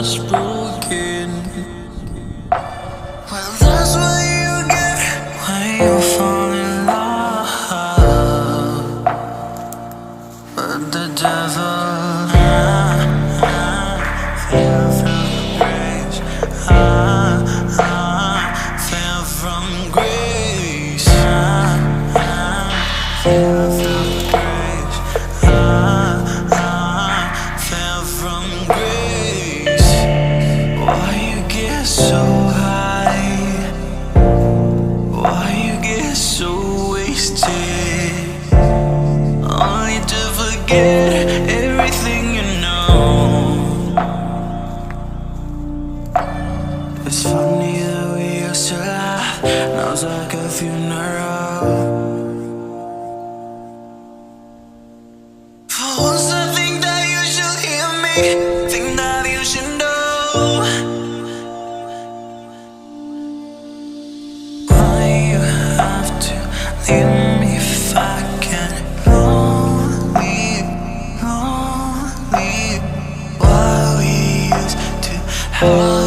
was broken. Well, that's what you get when you fall in love with the devil. Fell from grace. Fell from grace. Fell from grace. Fell from grace. Why you get so high? Why you get so wasted? Only to forget everything you know. It's funny that we used to laugh. Now it's like a funeral. For once I think that you should hear me, think that you should know. Why you have to leave me if I can lonely, lonely. Why we used to have